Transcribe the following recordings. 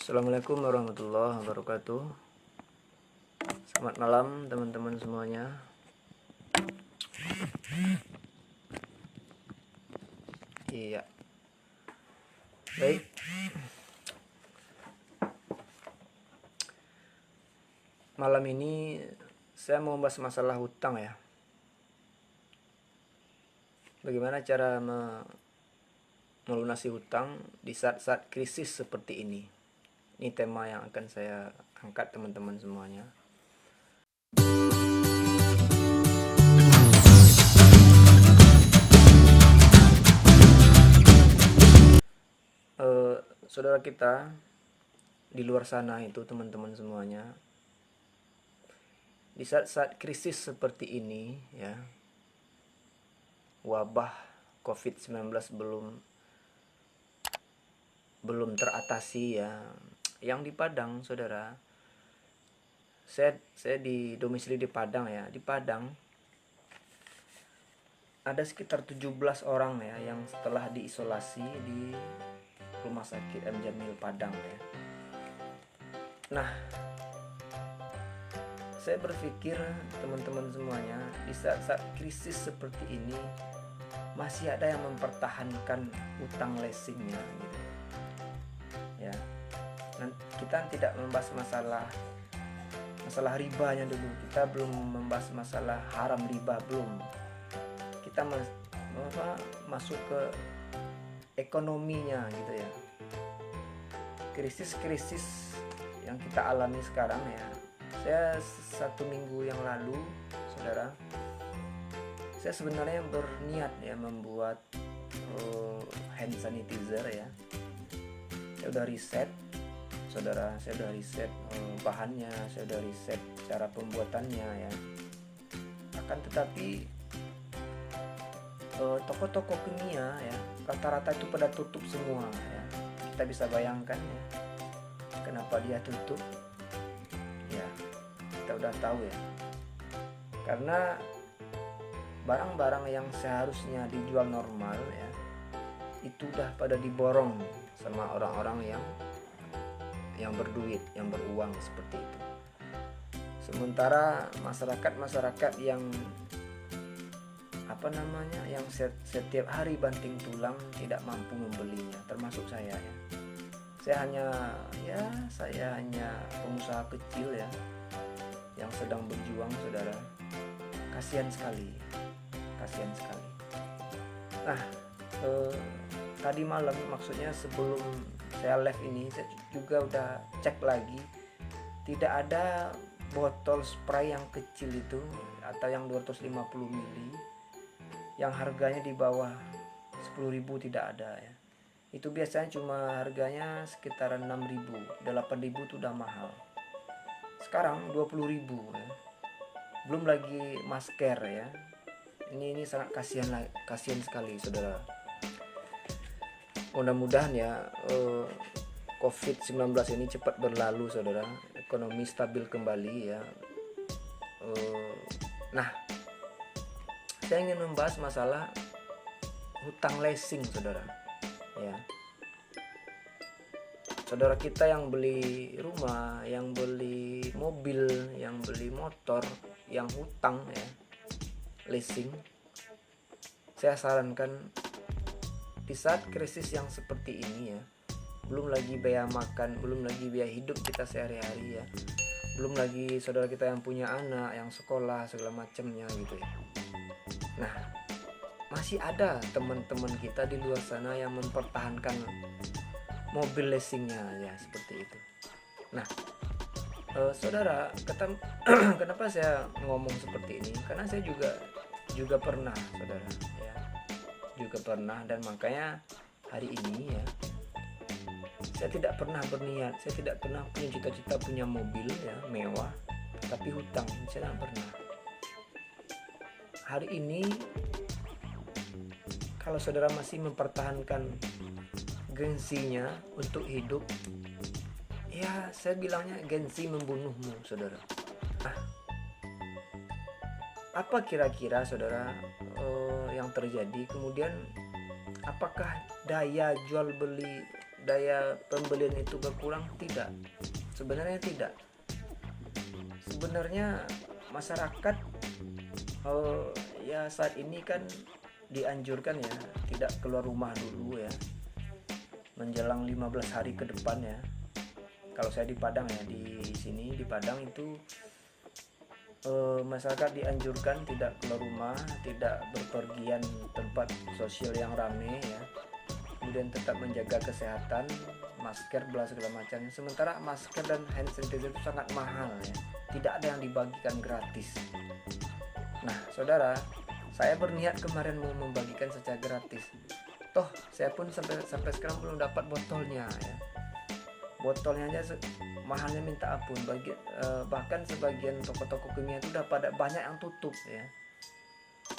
Assalamualaikum warahmatullahi wabarakatuh. Selamat malam teman-teman semuanya. Iya. Baik. Malam ini saya mau membahas masalah hutang ya. Bagaimana cara melunasi hutang di saat-saat krisis seperti ini. Ini tema yang akan saya angkat teman-teman semuanya. Saudara kita di luar sana itu teman-teman semuanya, di saat-saat krisis seperti ini ya, wabah COVID-19 belum teratasi ya. Yang di Padang, saudara, saya di domisili di Padang ya. Di Padang ada sekitar 17 orang ya yang setelah diisolasi di Rumah Sakit M. Jamil Padang ya. Nah, saya berpikir teman-teman semuanya, di saat-saat krisis seperti ini masih ada yang mempertahankan utang leasingnya gitu. Ya. Kita tidak membahas masalah ribanya dulu. Kita belum membahas masalah haram riba, belum. Kita masuk ke ekonominya gitu ya. Krisis-krisis yang kita alami sekarang ya. Saya 1 minggu yang lalu, saudara, saya sebenarnya berniat ya membuat hand sanitizer ya. Saya udah riset, saudara, saya udah riset bahannya, saya udah riset cara pembuatannya ya. Akan tetapi toko-toko kimia ya rata-rata itu pada tutup semua ya. Kita bisa bayangkan ya kenapa dia tutup ya, kita udah tahu ya, karena barang-barang yang seharusnya dijual normal ya itu udah pada diborong sama orang-orang yang berduit, yang beruang seperti itu. Sementara masyarakat yang yang setiap hari banting tulang tidak mampu membelinya, termasuk saya ya. Saya hanya pengusaha kecil ya yang sedang berjuang, saudara. Kasihan sekali. Nah, tadi malam, maksudnya sebelum saya live ini, saya juga udah cek lagi, tidak ada botol spray yang kecil itu atau yang 250 ml yang harganya di bawah 10.000, tidak ada ya. Itu biasanya cuma harganya sekitaran 6.000, 8.000 itu udah mahal. Sekarang 20.000 ya. Belum lagi masker ya. Ini sangat kasihan sekali, saudara. Mudah-mudahan ya COVID-19 ini cepat berlalu, saudara. Ekonomi stabil kembali ya. Nah, saya ingin membahas masalah hutang leasing, saudara. Ya. Saudara kita yang beli rumah, yang beli mobil, yang beli motor, yang hutang ya, leasing, saya sarankan di saat krisis yang seperti ini ya, belum lagi biaya makan, belum lagi biaya hidup kita sehari-hari ya, belum lagi saudara kita yang punya anak, yang sekolah segala macamnya gitu ya. Nah, masih ada teman-teman kita di luar sana yang mempertahankan mobil leasingnya ya, seperti itu. Nah, saudara, kenapa saya ngomong seperti ini? Karena saya juga pernah, saudara ya, juga pernah, dan makanya hari ini ya, saya tidak pernah berniat, saya tidak pernah punya cita-cita punya mobil ya mewah, tapi hutang saya tidak pernah. Hari ini kalau saudara masih mempertahankan gengsinya untuk hidup, ya saya bilangnya gengsi membunuhmu, saudara. Nah, apa kira-kira saudara yang terjadi kemudian? Apakah daya jual beli daya pembelian itu berkurang? Tidak, sebenarnya tidak. Sebenarnya masyarakat ya saat ini kan dianjurkan ya tidak keluar rumah dulu ya, menjelang 15 hari ke depan ya. Kalau saya di Padang ya, di sini di Padang itu masyarakat dianjurkan tidak keluar rumah, tidak berpergian tempat sosial yang ramai ya, kemudian tetap menjaga kesehatan, masker, belah segala macam. Sementara masker dan hand sanitizer itu sangat mahal ya, tidak ada yang dibagikan gratis. Nah saudara, saya berniat kemarin mau membagikan secara gratis, toh saya pun sampai sekarang belum dapat botolnya ya. Botolnya aja mahalnya minta ampun. Bahkan sebagian toko-toko kimia itu udah pada banyak yang tutup ya,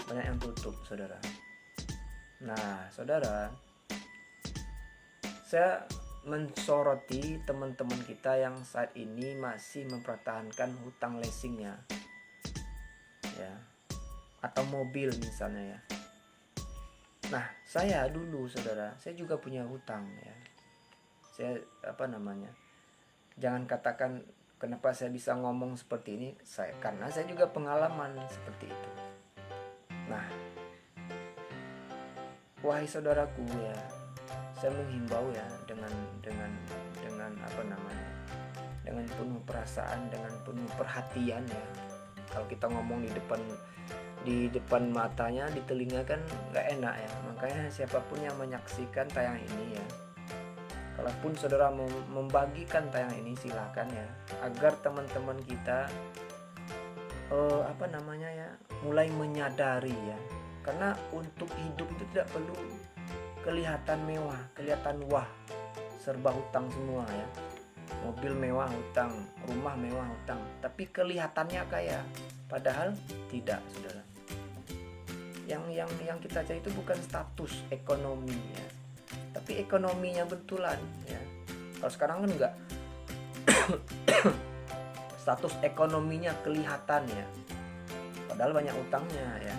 banyak yang tutup saudara. Nah saudara, saya mensoroti teman-teman kita yang saat ini masih mempertahankan hutang leasingnya ya, atau mobil misalnya ya. Nah saya dulu saudara, saya juga punya hutang ya. Saya jangan katakan kenapa saya bisa ngomong seperti ini, karena saya juga pengalaman seperti itu. Nah wahai saudaraku ya, saya menghimbau ya dengan dengan penuh perasaan, dengan penuh perhatian ya. Kalau kita ngomong di depan matanya, di telinga kan nggak enak ya. Makanya siapapun yang menyaksikan tayang ini ya, kalaupun saudara mau membagikan tayang ini silahkan ya, agar teman-teman kita mulai menyadari ya. Karena untuk hidup itu tidak perlu kelihatan mewah, kelihatan wah, serba hutang semua ya. Mobil mewah hutang, rumah mewah hutang, tapi kelihatannya kaya, padahal tidak saudara. Yang kita cari itu bukan status ekonomi ya, tapi ekonominya betulan ya. Kalau sekarang kan enggak. Status ekonominya kelihatan ya, padahal banyak utangnya ya.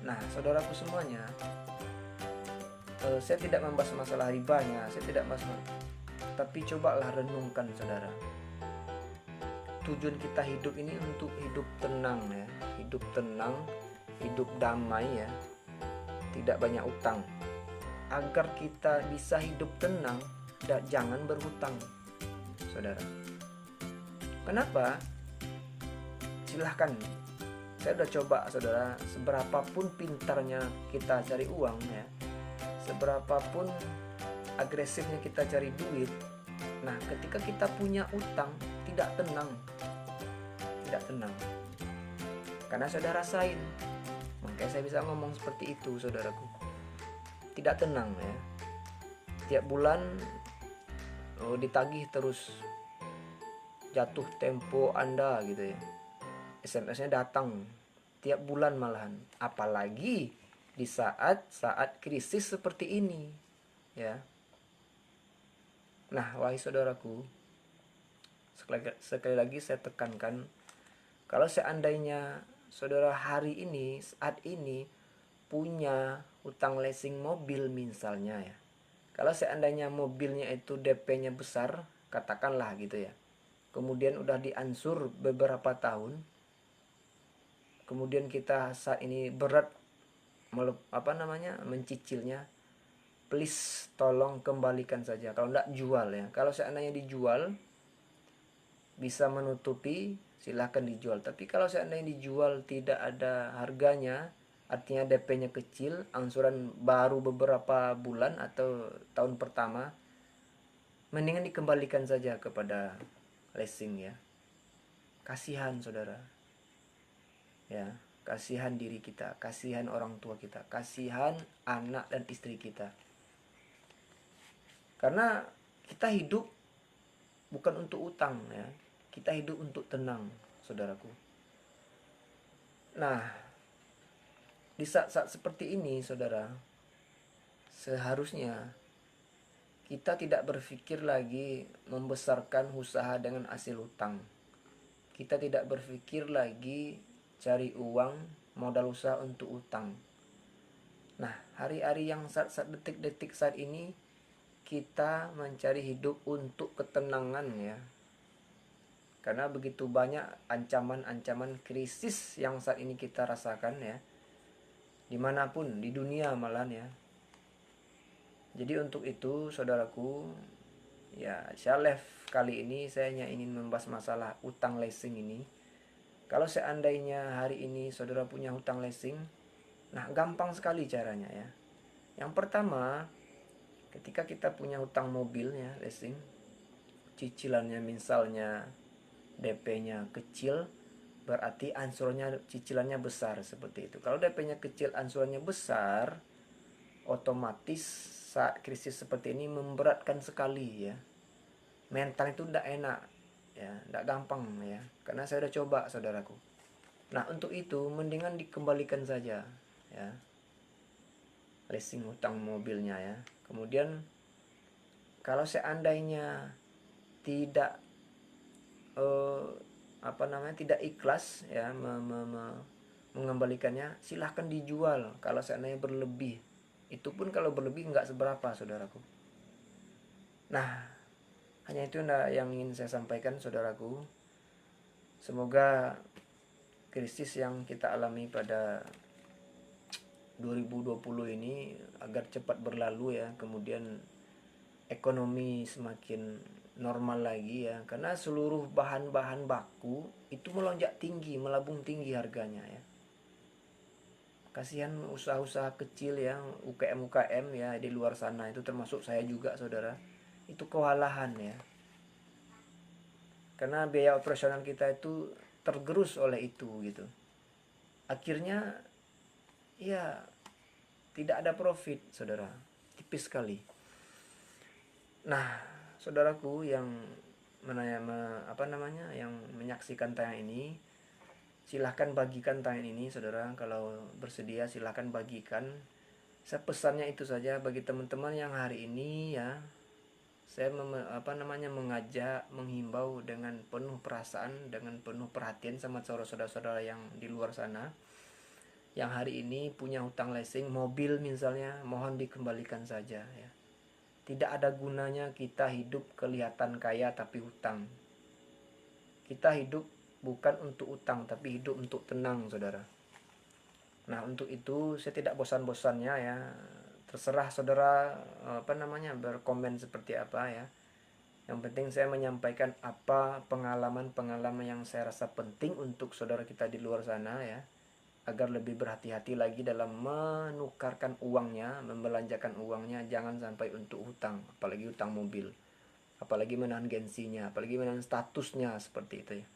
Nah saudaraku semuanya, saya tidak membahas masalah ribanya, saya tidak membahas, tapi cobalah renungkan saudara. Tujuan kita hidup ini untuk hidup tenang ya, hidup tenang, hidup damai ya, tidak banyak utang. Agar kita bisa hidup tenang, jangan berhutang saudara. Kenapa? Silahkan, saya udah coba saudara, seberapapun pintarnya kita cari uang ya, seberapapun agresifnya kita cari duit, nah ketika kita punya utang tidak tenang, karena saudara rasain. Makanya saya bisa ngomong seperti itu saudaraku, tidak tenang ya. Tiap bulan ditagih terus, jatuh tempo Anda gitu ya, SMS-nya datang tiap bulan malahan, apalagi di saat krisis seperti ini ya. Nah wahai saudaraku, sekali lagi saya tekankan, kalau seandainya saudara hari ini, saat ini punya utang leasing mobil misalnya ya, kalau seandainya mobilnya itu DP-nya besar, katakanlah gitu ya, kemudian udah diansur beberapa tahun, kemudian kita saat ini berat mencicilnya, please tolong kembalikan saja. Kalau enggak jual ya. Kalau seandainya dijual bisa menutupi, silahkan dijual. Tapi kalau seandainya dijual tidak ada harganya, artinya DP-nya kecil, angsuran baru beberapa bulan atau tahun pertama, mendingan dikembalikan saja kepada leasing ya. Kasihan saudara ya, kasihan diri kita, kasihan orang tua kita, kasihan anak dan istri kita. Karena kita hidup bukan untuk utang ya, kita hidup untuk tenang saudaraku. Nah di saat-saat seperti ini saudara, seharusnya kita tidak berpikir lagi membesarkan usaha dengan hasil hutang. Kita tidak berpikir lagi cari uang modal usaha untuk utang. Nah hari-hari yang saat detik-detik saat ini, kita mencari hidup untuk ketenangan ya. Karena begitu banyak ancaman-ancaman krisis yang saat ini kita rasakan ya, dimanapun di dunia malahan ya. Jadi untuk itu saudaraku, ya live kali ini saya hanya ingin membahas masalah utang leasing ini. Kalau seandainya hari ini saudara punya hutang leasing, nah gampang sekali caranya ya. Yang pertama, ketika kita punya hutang mobil ya leasing, cicilannya misalnya DP-nya kecil, berarti ansurannya cicilannya besar seperti itu. Kalau DP-nya kecil, ansurannya besar, otomatis saat krisis seperti ini memberatkan sekali ya. Mental itu tidak enak ya, tidak gampang ya. Karena saya sudah coba saudaraku. Nah untuk itu mendingan dikembalikan saja ya, leasing hutang mobilnya ya. Kemudian kalau seandainya tidak tidak ikhlas ya mengembalikannya, silahkan dijual kalau seandainya berlebih. Itu pun kalau berlebih nggak seberapa saudaraku. Nah hanya itu yang ingin saya sampaikan saudaraku. Semoga krisis yang kita alami pada 2020 ini agar cepat berlalu ya. Kemudian ekonomi semakin normal lagi ya, karena seluruh bahan-bahan baku itu melonjak tinggi, melambung tinggi harganya ya. Kasihan usaha-usaha kecil ya, UKM-UKM ya di luar sana, itu termasuk saya juga saudara, itu kewalahan ya, karena biaya operasional kita itu tergerus oleh itu gitu. Akhirnya ya tidak ada profit saudara, tipis sekali. Nah saudaraku yang yang menyaksikan tayangan ini, silahkan bagikan tayangan ini saudara. Kalau bersedia silahkan bagikan. Saya pesannya itu saja bagi teman-teman yang hari ini ya, saya mengajak, menghimbau dengan penuh perasaan, dengan penuh perhatian sama saudara-saudara yang di luar sana yang hari ini punya hutang leasing mobil misalnya, mohon dikembalikan saja ya. Tidak ada gunanya kita hidup kelihatan kaya tapi hutang. Kita hidup bukan untuk utang tapi hidup untuk tenang saudara. Nah untuk itu saya tidak bosan-bosannya ya, terserah saudara berkomen seperti apa ya. Yang penting saya menyampaikan apa pengalaman-pengalaman yang saya rasa penting untuk saudara kita di luar sana ya, agar lebih berhati-hati lagi dalam menukarkan uangnya, membelanjakan uangnya, jangan sampai untuk hutang, apalagi hutang mobil, apalagi menahan gengsinya, apalagi menahan statusnya seperti itu ya.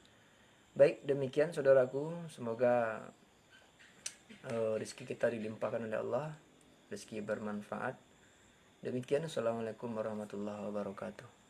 Baik, demikian saudaraku, semoga rezeki kita dilimpahkan oleh Allah, rezeki bermanfaat. Demikian, assalamualaikum warahmatullahi wabarakatuh.